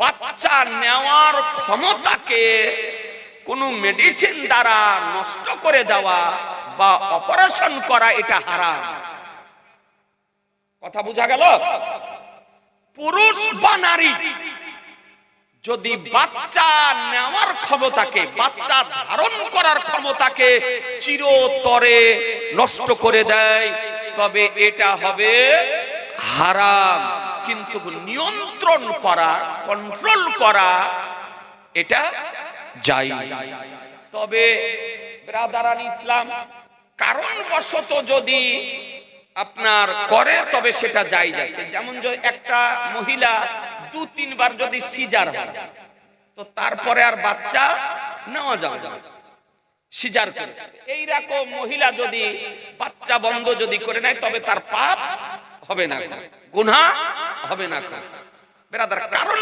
বাচ্চা নেওয়ার ক্ষমতাকে কোন মেডিসিন দ্বারা নষ্ট করে দেওয়া বা অপারেশন করা এটা হারাম। কথা বোঝা গেল? পুরুষ বা নারী যদি বাচ্চা নেওয়ার ক্ষমতাকে, বাচ্চা ধারণ করার ক্ষমতাকে চিরতরে নষ্ট করে দেয়, তবে এটা হবে হারাম। কিন্তু নিয়ন্ত্রণ করা, কন্ট্রোল করা এটা জায়েজ। তবে ব্রাদারান ইসলাম, কারণবশত যদি আপনার করে তবে সেটা জায়েজ আছে। যেমন একটা মহিলা 2-3 বার যদি সিজার হয়, তো তারপরে আর বাচ্চা নেওয়া যাবে না, সিজার করে। এইরকম মহিলা যদি বাচ্চা বন্ধ যদি করে নেয়, তবে তার পাপ হবে না, গুনাহ হবে না। ব্রাদার, কারণ